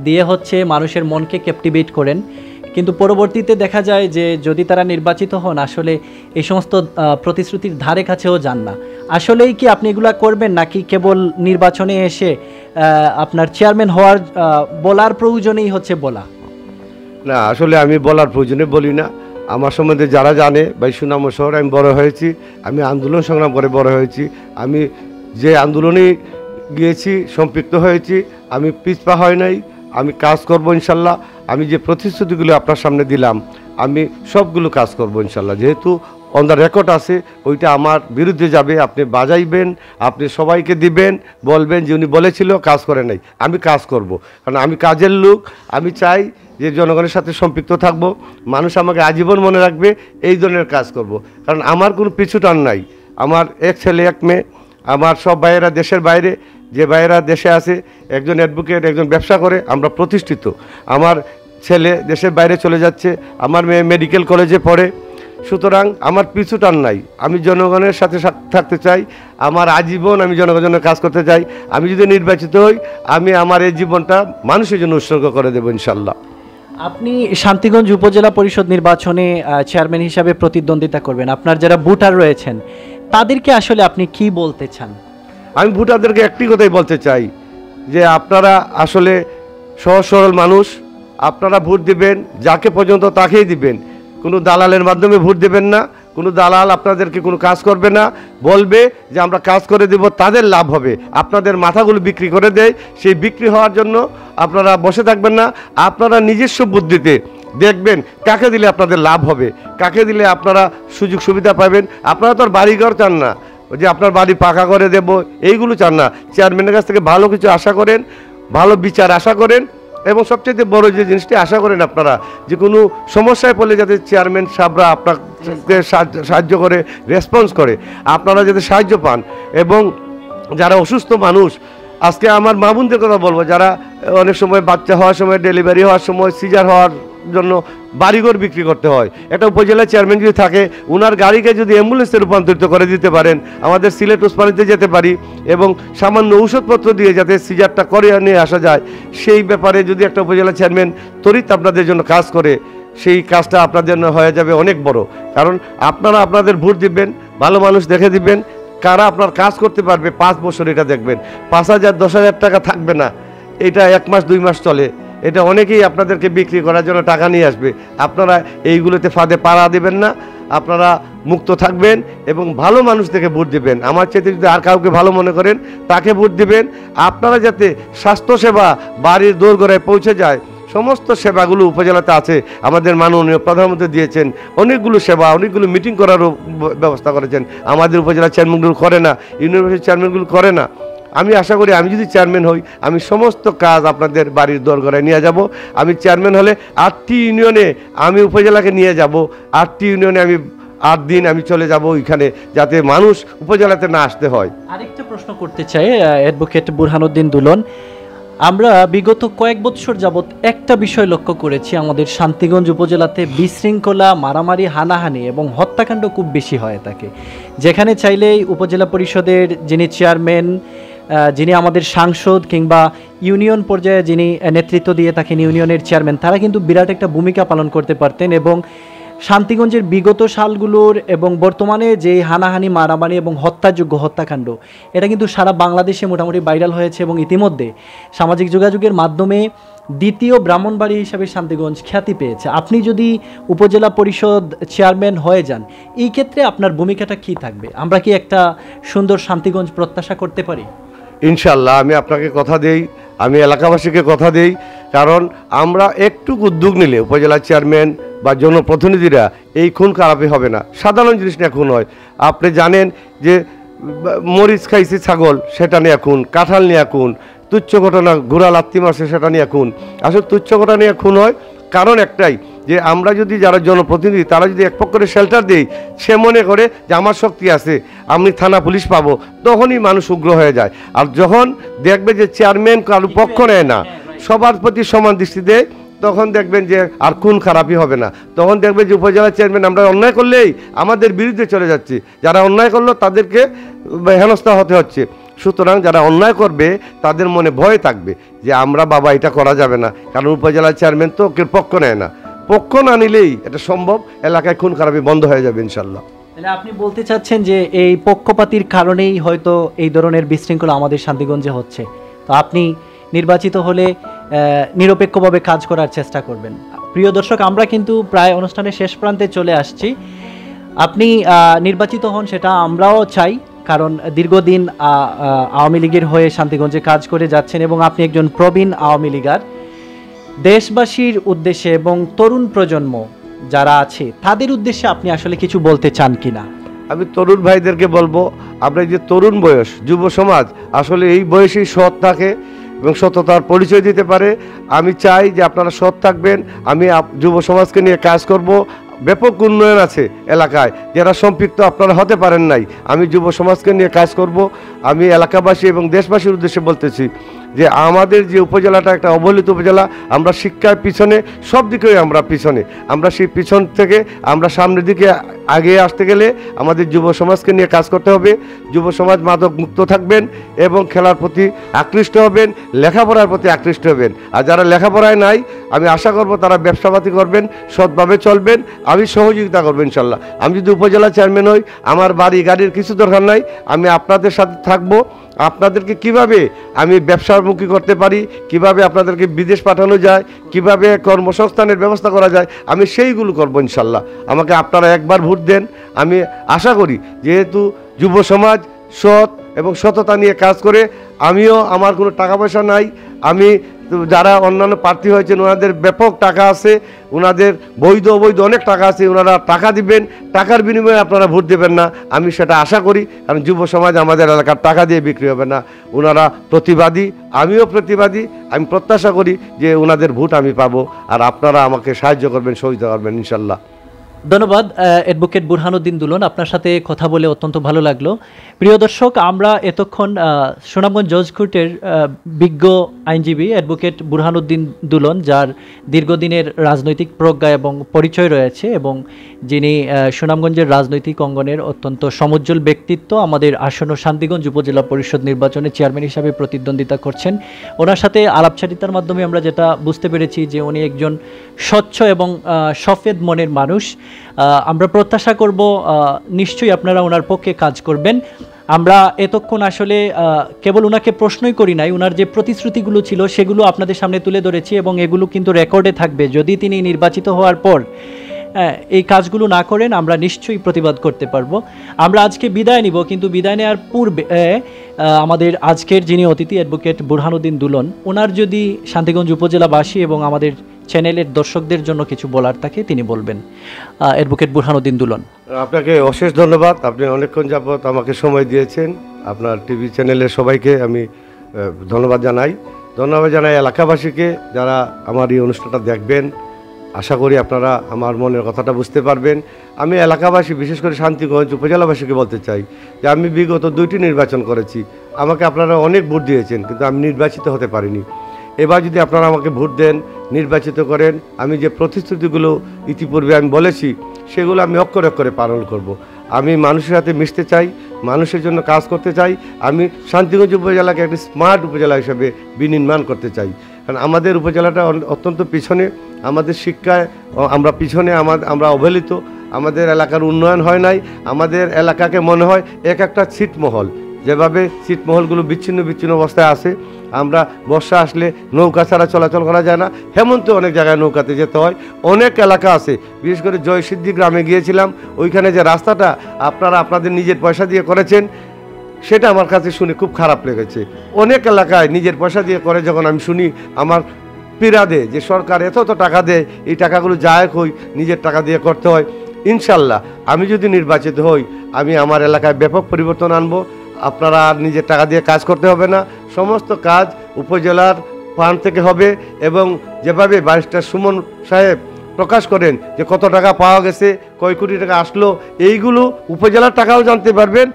দিয়ে হচ্ছে মানুষের মনকে ক্যাপটিভেট করেন, কিন্তু পরবর্তীতে দেখা যায় যে যদি তারা নির্বাচিত হন আসলে এই সমস্ত প্রতিশ্রুতির ধারে কাছেও যান না। আসলেই কি আপনি এগুলা করবেন নাকি কেবল নির্বাচনে এসে আপনার চেয়ারম্যান হওয়ার বলার প্রয়োজনেই হচ্ছে বলা? না, আসলে আমি বলার প্রয়োজনে বলি না। আমার সম্বন্ধে যারা জানে, ভাই সুনাম শহরে আমি বড় হয়েছি, আমি আন্দোলন সংগ্রাম করে বড় হয়েছি। আমি যে আন্দোলনে গিয়েছি, সম্পৃক্ত হয়েছি, আমি পিছপা হয় নাই। আমি কাজ করব ইনশাল্লাহ। আমি যে প্রতিশ্রুতিগুলো আপনার সামনে দিলাম আমি সবগুলো কাজ করব ইনশাল্লাহ। যেহেতু অন দ্য রেকর্ড আছে, ওইটা আমার বিরুদ্ধে যাবে, আপনি বাজাইবেন, আপনি সবাইকে দিবেন, বলবেন যে উনি বলেছিল কাজ করে নাই। আমি কাজ করব, কারণ আমি কাজের লোক। আমি চাই যে জনগণের সাথে সম্পৃক্ত থাকব, মানুষ আমাকে আজীবন মনে রাখবে, এই ধরনের কাজ করব। কারণ আমার কোনো পিছুটান নাই। আমার এক ছেলে এক মেয়ে, আমার সব ভাইয়েরা দেশের বাইরে, যে ভাইয়েরা দেশে আছে, একজন অ্যাডভোকেট, একজন ব্যবসা করে, আমরা প্রতিষ্ঠিত। আমার ছেলে দেশের বাইরে চলে যাচ্ছে, আমার মেয়ে মেডিকেল কলেজে পড়ে। সুতরাং আমার পিছুটান নাই। আমি জনগণের সাথে থাকতে চাই, আমার আজীবন আমি জনগণের কাজ করতে চাই। আমি যদি নির্বাচিত হই আমি আমার এই জীবনটা মানুষের জন্য উৎসর্গ করে দেবো ইনশাল্লাহ। আপনি শান্তিগঞ্জ উপজেলা পরিষদ নির্বাচনে চেয়ারম্যান হিসাবে প্রতিদ্বন্দ্বিতা করবেন। আপনার যারা ভোটার রয়েছেন তাদেরকে আসলে আপনি কি বলতে চান? আমি ভোটারদেরকে একটি কথাই বলতে চাই যে আপনারা আসলে সহজ সরল মানুষ, আপনারা ভোট দিবেন, যাকে পর্যন্ত তাকেই দিবেন। কোনো দালালের মাধ্যমে ভোট দেবেন না। কোনো দালাল আপনাদেরকে কোনো কাজ করবে না, বলবে যে আমরা কাজ করে দেব, তাদের লাভ হবে। আপনাদের মাথাগুলো বিক্রি করে দেয়, সেই বিক্রি হওয়ার জন্য আপনারা বসে থাকবেন না। আপনারা নিজস্ব বুদ্ধিতে দেখবেন কাকে দিলে আপনাদের লাভ হবে, কাকে দিলে আপনারা সুযোগ সুবিধা পাবেন। আপনারা তো আর বাড়িঘর চান না, যে আপনার বাড়ি পাকা করে দেব, এইগুলো চান না। চেয়ারম্যানের কাছ থেকে ভালো কিছু আশা করেন, ভালো বিচার আশা করেন, এবং সবচেয়ে বড় যে জিনিসটি আশা করেন আপনারা যে কোনো সমস্যায় পড়লে যাতে চেয়ারম্যান সাহেবরা আপনাকে সাহায্য করে, রেসপন্স করে, আপনারা যাতে সাহায্য পান। এবং যারা অসুস্থ মানুষ, আজকে আমার মা বোনদের কথা বলবো, যারা অনেক সময় বাচ্চা হওয়ার সময়, ডেলিভারি হওয়ার সময়, সিজার হওয়ার জন্য বাড়িঘর বিক্রি করতে হয়। একটা উপজেলা চেয়ারম্যান যদি থাকে, ওনার গাড়িকে যদি অ্যাম্বুলেন্সে রূপান্তরিত করে দিতে পারেন, আমাদের সিলেট ওসমানীতে যেতে পারি, এবং সামান্য ঔষধপত্র দিয়ে যাতে সিজারটা করে নিয়ে আসা যায়, সেই ব্যাপারে যদি একটা উপজেলা চেয়ারম্যান ত্বরিত আপনাদের জন্য কাজ করে, সেই কাজটা আপনাদের জন্য হয়ে যাবে অনেক বড়। কারণ আপনারা আপনাদের ভোট দিবেন, ভালো মানুষ দেখে দিবেন, কারা আপনার কাজ করতে পারবে 5 বছর। এটা দেখবেন 5,000 10,000 টাকা থাকবে না, এটা 1 মাস 2 মাস চলে। এটা অনেকেই আপনাদেরকে বিক্রি করার জন্য টাকা নিয়ে আসবে। আপনারা এইগুলোতে ফাঁদে পাড়া দেবেন না, আপনারা মুক্ত থাকবেন এবং ভালো মানুষ থেকে ভোট দেবেন। আমার চাইতে যদি আর কাউকে ভালো মনে করেন তাকে ভোট দিবেন। আপনারা যাতে স্বাস্থ্যসেবা বাড়ির দোরগোড়ায় পৌঁছে যায়, সমস্ত সেবাগুলো উপজেলাতে আছে। আমাদের মাননীয় প্রধানমন্ত্রী দিয়েছেন অনেকগুলো সেবা, অনেকগুলো মিটিং করারও ব্যবস্থা করেছেন। আমাদের উপজেলা চেয়ারম্যানগুলো করে না, ইউনিভার্সিটির চেয়ারম্যানগুলো করে না। আমি আশা করি আমি যদি চেয়ারম্যান হই, আমি সমস্ত কাজ আপনাদের বাড়ির দোরগোড়ায় নিয়ে যাব। আমি চেয়ারম্যান হলে 8টি ইউনিয়নে আমি উপজেলাকে নিয়ে যাব। 8টি ইউনিয়নে আমি 8 দিন আমি চলে যাব ওইখানে, যাতে মানুষ উপজেলাতে না আসতে হয়। আরেকটা প্রশ্ন করতে চাই অ্যাডভোকেট বুরহানুদ্দিন দুলন, আমরা বিগত কয়েক বছর যাবৎ একটা বিষয় লক্ষ্য করেছি, আমাদের শান্তিগঞ্জ উপজেলাতে বিশৃঙ্খলা, মারামারি, হানাহানি এবং হত্যাকাণ্ড খুব বেশি হয়ে থাকে। যেখানে চাইলেই উপজেলা পরিষদের যিনি চেয়ারম্যান, যিনি আমাদের সাংসদ কিংবা ইউনিয়ন পর্যায়ে যিনি নেতৃত্ব দিয়ে থাকেন ইউনিয়নের চেয়ারম্যান, তারা কিন্তু বিরাট একটা ভূমিকা পালন করতে পারতেন। এবং শান্তিগঞ্জের বিগত সালগুলোর এবং বর্তমানে যে হানাহানি, মারামারি এবং হত্যাযোগ্য হত্যাকাণ্ড, এটা কিন্তু সারা বাংলাদেশে মোটামুটি ভাইরাল হয়েছে এবং ইতিমধ্যে সামাজিক যোগাযোগের মাধ্যমে দ্বিতীয় ব্রাহ্মণবাড়ি হিসাবে শান্তিগঞ্জ খ্যাতি পেয়েছে। আপনি যদি উপজেলা পরিষদ চেয়ারম্যান হয়ে যান, এই ক্ষেত্রে আপনার ভূমিকাটা কি থাকবে? আমরা কি একটা সুন্দর শান্তিগঞ্জ প্রত্যাশা করতে পারি? ইনশাল্লাহ আমি আপনাকে কথা দেই, আমি এলাকাবাসীকে কথা দেই। কারণ আমরা একটু উদ্যোগ নিলে উপজেলা চেয়ারম্যান বা জনপ্রতিনিধিরা এই খুন খারাপই হবে না। সাধারণ জিনিস নিয়ে খুন হয়। আপনি জানেন যে মরিচ খাইছে ছাগল, সেটা নিয়ে খুন, কাঁঠাল নিয়ে খুন, তুচ্ছ ঘটনা ঘোড়া লাত্তি মারছে সেটা নিয়ে খুন। আসলে তুচ্ছ ঘটনা নিয়ে খুন হয় কারণ একটাই, যে আমরা যদি যারা জনপ্রতিনিধি তারা যদি এক পক্ষ করে শেল্টার দেই, সে মনে করে যে আমার শক্তি আছে, আমি থানা পুলিশ পাবো, তখনই মানুষ উগ্র হয়ে যায়। আর যখন দেখবে যে চেয়ারম্যান কারো পক্ষ নেয় না, সবার প্রতি সমান দৃষ্টি দেয়, তখন দেখবেন যে আর খুন খারাপই হবে না। তখন দেখবেন যে উপজেলা চেয়ারম্যান আমরা অন্যায় করলেই আমাদের বিরুদ্ধে চলে যাচ্ছে, যারা অন্যায় করলো তাদেরকে হেনস্থা হতে হচ্ছে। সুতরাং যারা অন্যায় করবে তাদের মনে ভয় থাকবে যে আমরা বাবা এটা করা যাবে না, কারণ উপজেলা চেয়ারম্যান তো কেউ পক্ষ নেয় না। পক্ষ না নিলেই এটা সম্ভব, এলাকায় খুন খারাপি বন্ধ হয়ে যাবে ইনশাল্লাহ। তাহলে আপনি বলতে চাচ্ছেন যে এই পক্ষপাতির কারণেই হয়তো এই ধরনের বিশৃঙ্খলা আমাদের শান্তিগঞ্জে হচ্ছে। তো আপনি নির্বাচিত হলে নিরপেক্ষভাবে কাজ করার চেষ্টা করবেন। প্রিয় দর্শক, আমরা কিন্তু প্রায় অনুষ্ঠানের শেষ প্রান্তে চলে আসছি। আপনি নির্বাচিত হন সেটা আমরাও চাই, কারণ দীর্ঘদিন আওয়ামী লীগের হয়ে শান্তিগঞ্জে কাজ করে যাচ্ছেন এবং আপনি একজন প্রবীণ আওয়ামী লীগার। দেশবাসীর উদ্দেশ্যে এবং তরুণ প্রজন্ম যারা আছে তাদের উদ্দেশ্যে আপনি আসলে কিছু বলতে চান কিনা? আমি তরুণ ভাইদেরকে বলবো, আমরা যে তরুণ বয়স, যুব সমাজ আসলে এই বয়সেই সৎ থাকে এবং সততার পরিচয় দিতে পারে। আমি চাই যে আপনারা সৎ থাকবেন। আমি যুব সমাজকে নিয়ে কাজ করব। ব্যাপক উন্নয়ন আছে এলাকায়, যারা সম্পৃক্ত আপনারা হতে পারেন নাই, আমি যুব সমাজকে নিয়ে কাজ করব। আমি এলাকাবাসী এবং দেশবাসীর উদ্দেশ্যে বলতেছি যে আমাদের যে উপজেলাটা একটা অবহেলিত উপজেলা, আমরা শিক্ষার পিছনে, সব দিকেই আমরা পিছনে। আমরা সেই পিছন থেকে আমরা সামনের দিকে আগে আসতে গেলে আমাদের যুব সমাজকে নিয়ে কাজ করতে হবে। যুব সমাজ মাদক মুক্ত থাকবেন এবং খেলার প্রতি আকৃষ্ট হবেন, লেখাপড়ার প্রতি আকৃষ্ট হবেন। আর যারা লেখাপড়ায় নাই, আমি আশা করব তারা ব্যবসাপাতি করবেন, সৎভাবে চলবেন, আমি সহযোগিতা করবো ইনশাল্লাহ। আমি যদি উপজেলা চেয়ারম্যান হই, আমার বাড়ি গাড়ির কিছু দরকার নাই, আমি আপনাদের সাথে থাকবো। আপনাদেরকে কিভাবে আমি ব্যবসামুখী করতে পারি, কিভাবে আপনাদেরকে বিদেশ পাঠানো যায়, কিভাবে কর্মসংস্থানের ব্যবস্থা করা যায়, আমি সেইগুলো করবো ইনশাল্লাহ। আমাকে আপনারা একবার ভোট দেন। আমি আশা করি যেহেতু যুব সমাজ সৎ এবং সততা নিয়ে কাজ করে, আমিও, আমার কোনো টাকা পয়সা নাই, আমি যারা অন্যান্য প্রার্থী হয়েছেন ওনাদের ব্যাপক টাকা আছে, ওনাদের বৈধ অবৈধ অনেক টাকা আছে, ওনারা টাকা দিবেন, টাকার বিনিময়ে আপনারা ভোট দেবেন না, আমি সেটা আশা করি। কারণ যুব সমাজ আমাদের এলাকার টাকা দিয়ে বিক্রি হবে না। ওনারা প্রতিবাদী, আমিও প্রতিবাদী। আমি প্রত্যাশা করি যে ওনাদের ভোট আমি পাবো, আর আপনারা আমাকে সাহায্য করবেন, সহযোগিতা করবেন ইনশাল্লাহ। ধন্যবাদ অ্যাডভোকেট বুরহানুদ্দিন দুলন, আপনার সাথে কথা বলে অত্যন্ত ভালো লাগলো। প্রিয় দর্শক, আমরা এতক্ষণ সুনামগঞ্জ জজ কোর্টের বিজ্ঞ আইনজীবী অ্যাডভোকেট বুরহানুদ্দিন দুলন, যার দীর্ঘদিনের রাজনৈতিক প্রজ্ঞা এবং পরিচয় রয়েছে এবং যিনি সুনামগঞ্জের রাজনৈতিক অঙ্গনের অত্যন্ত সমুজ্জ্বল ব্যক্তিত্ব, আমাদের আসন্ন শান্তিগঞ্জ উপজেলা পরিষদ নির্বাচনে চেয়ারম্যান হিসাবে প্রতিদ্বন্দ্বিতা করছেন। ওনার সাথে আলাপচারিতার মাধ্যমে আমরা যেটা বুঝতে পেরেছি যে উনি একজন স্বচ্ছ এবং সফেদ মনের মানুষ। আমরা প্রত্যাশা করব নিশ্চয়ই আপনারা ওনার পক্ষে কাজ করবেন। আমরা এতক্ষণ আসলে কেবল ওনাকে প্রশ্নই করি নাই, ওনার যে প্রতিশ্রুতিগুলো ছিল সেগুলো আপনাদের সামনে তুলে ধরেছি এবং এগুলো কিন্তু রেকর্ডে থাকবে। যদি তিনি নির্বাচিত হওয়ার পর এই কাজগুলো না করেন, আমরা নিশ্চয়ই প্রতিবাদ করতে পারবো। আমরা আজকে বিদায় নিব, কিন্তু বিদায় নেওয়ার পূর্বে আমাদের আজকের যিনি অতিথি অ্যাডভোকেট বুরহানুদ্দিন দুলন, ওনার যদি শান্তিগঞ্জ উপজেলাবাসী এবং আমাদের চ্যানেলের দর্শকদের জন্য কিছু বলার থাকে তিনি বলবেন। অ্যাডভোকেট বুরহানুদ্দিন দুলন, আপনাকে অশেষ ধন্যবাদ। আপনি অনেকক্ষণ যাবত আমাকে সময় দিয়েছেন। আপনার টিভি চ্যানেলের সবাইকে আমি ধন্যবাদ জানাই এলাকাবাসীকে যারা আমার এই অনুষ্ঠানটা দেখবেন। আশা করি আপনারা আমার মনের কথাটা বুঝতে পারবেন। আমি এলাকাবাসী, বিশেষ করে শান্তিগঞ্জ উপজেলাবাসীকে বলতে চাই যে আমি বিগত 2টি নির্বাচন করেছি। আমাকে আপনারা অনেক ভোট দিয়েছেন, কিন্তু আমি নির্বাচিত হতে পারিনি। এবার যদি আপনারা আমাকে ভোট দেন, নির্বাচিত করেন, আমি যে প্রতিশ্রুতিগুলো ইতিপূর্বে আমি বলেছি সেগুলো আমি অক্ষরে অক্ষরে পালন করব। আমি মানুষের সাথে মিশতে চাই, মানুষের জন্য কাজ করতে চাই। আমি শান্তিগঞ্জ উপজেলাকে একটি স্মার্ট উপজেলা হিসেবে বিনির্মাণ করতে চাই। কারণ আমাদের উপজেলাটা অত্যন্ত পিছনে, আমাদের শিক্ষায় আমরা পিছনে, আমরা অবহেলিত, আমাদের এলাকার উন্নয়ন হয় নাই। আমাদের এলাকাকে মনে হয় একটা ছিটমহল, যেভাবে ছিটমহলগুলো বিচ্ছিন্ন অবস্থায় আছে। আমরা বর্ষা আসলে নৌকা ছাড়া চলাচল করা যায় না, হেমন্তে অনেক জায়গায় নৌকাতে যেতে হয়। অনেক এলাকা আছে, বিশেষ করে জয়সিদ্ধি গ্রামে গিয়েছিলাম, ওইখানে যে রাস্তাটা আপনারা আপনাদের নিজের পয়সা দিয়ে করেছেন, সেটা আমার কাছে শুনে খুব খারাপ লেগেছে। অনেক এলাকায় নিজের পয়সা দিয়ে করে, যখন আমি শুনি আমার পীড়া দেয় যে সরকার এত টাকা দেয়, এই টাকাগুলো যায় কই, নিজের টাকা দিয়ে করতে হয়। ইনশাল্লাহ আমি যদি নির্বাচিত হই, আমি আমার এলাকায় ব্যাপক পরিবর্তন আনবো। আপনারা আর নিজের টাকা দিয়ে কাজ করতে হবে না, সমস্ত কাজ উপজেলার ফান্ড থেকে হবে। এবং যেভাবে ব্যারিস্টার সুমন সাহেব প্রকাশ করেন যে কত টাকা পাওয়া গেছে, কয় কোটি টাকা আসলো, এইগুলো উপজেলার টাকাও জানতে পারবেন।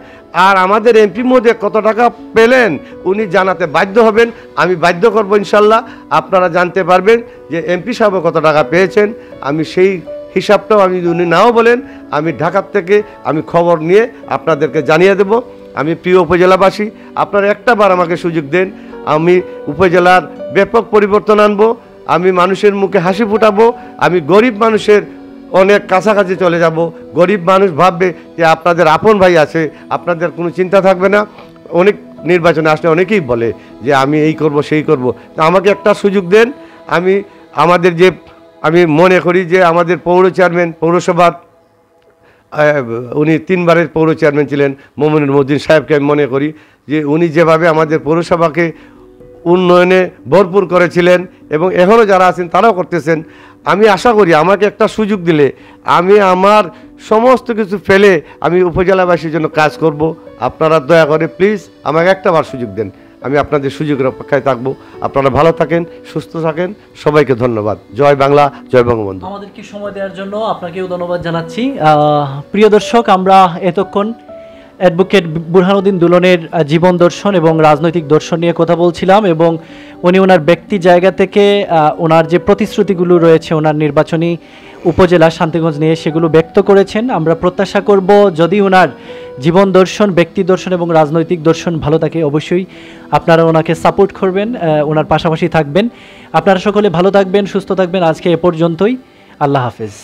আর আমাদের এমপি মহোদয় কত টাকা পেলেন উনি জানাতে বাধ্য হবেন, আমি বাধ্য করব ইনশাল্লাহ। আপনারা জানতে পারবেন যে এমপি সাহেব কত টাকা পেয়েছেন। আমি সেই হিসাবটাও আমি উনি নাও বলেন, আমি ঢাকার থেকে আমি খবর নিয়ে আপনাদেরকে জানিয়ে দেব। আমি প্রিয় উপজেলাবাসী, আপনারা একটা বার আমাকে সুযোগ দেন, আমি উপজেলার ব্যাপক পরিবর্তন আনবো, আমি মানুষের মুখে হাসি ফুটাবো, আমি গরিব মানুষের অনেক কাছাকাছি চলে যাব। গরিব মানুষ ভাববে যে আপনাদের আপন ভাই আছে, আপনাদের কোনো চিন্তা থাকবে না। অনেক নির্বাচনে আসলে অনেকেই বলে যে আমি এই করব সেই করব, তা আমাকে একটা সুযোগ দেন। আমি মনে করি যে আমাদের পৌর চেয়ারম্যান পৌরসভার উনি 3 বারের পৌর চেয়ারম্যান ছিলেন মোমিনুল মদ্দিন সাহেবকে আমি মনে করি যে উনি যেভাবে আমাদের পৌরসভাকে উন্নয়নে ভরপুর করেছিলেন এবং এখনও যারা আছেন তারাও করতেছেন। আমি আশা করি আমাকে একটা সুযোগ দিলে আমি আমার সমস্ত কিছু ফেলে আমি উপজেলাবাসীর জন্য কাজ করব। আপনারা দয়া করে প্লিজ আমাকে একটাবার সুযোগ দেন, আমি আপনাদের সুযোগের অপেক্ষায় থাকবো। আপনারা ভালো থাকেন, সুস্থ থাকেন, সবাইকে ধন্যবাদ। জয় বাংলা, জয় বঙ্গবন্ধু। আমাদেরকে সময় দেওয়ার জন্য আপনাকেও ধন্যবাদ জানাচ্ছি। প্রিয় দর্শক, আমরা এতক্ষণ অ্যাডভোকেট বুরহানুদ্দিন দুলনের জীবন দর্শন এবং রাজনৈতিক দর্শন নিয়ে কথা বলছিলাম এবং উনি ওনার ব্যক্তি জায়গা থেকে ওনার যে প্রতিশ্রুতিগুলো রয়েছে ওনার নির্বাচনী উপজেলা শান্তিগঞ্জ নিয়ে সেগুলো ব্যক্ত করেছেন। আমরা প্রত্যাশা করব যদি ওনার জীবন দর্শন, ব্যক্তি দর্শন এবং রাজনৈতিক দর্শন ভালো থাকে অবশ্যই আপনারা ওনাকে সাপোর্ট করবেন, ওনার পাশাপাশি থাকবেন। আপনারা সকলে ভালো থাকবেন, সুস্থ থাকবেন। আজকে এ পর্যন্তই। আল্লাহ হাফেজ।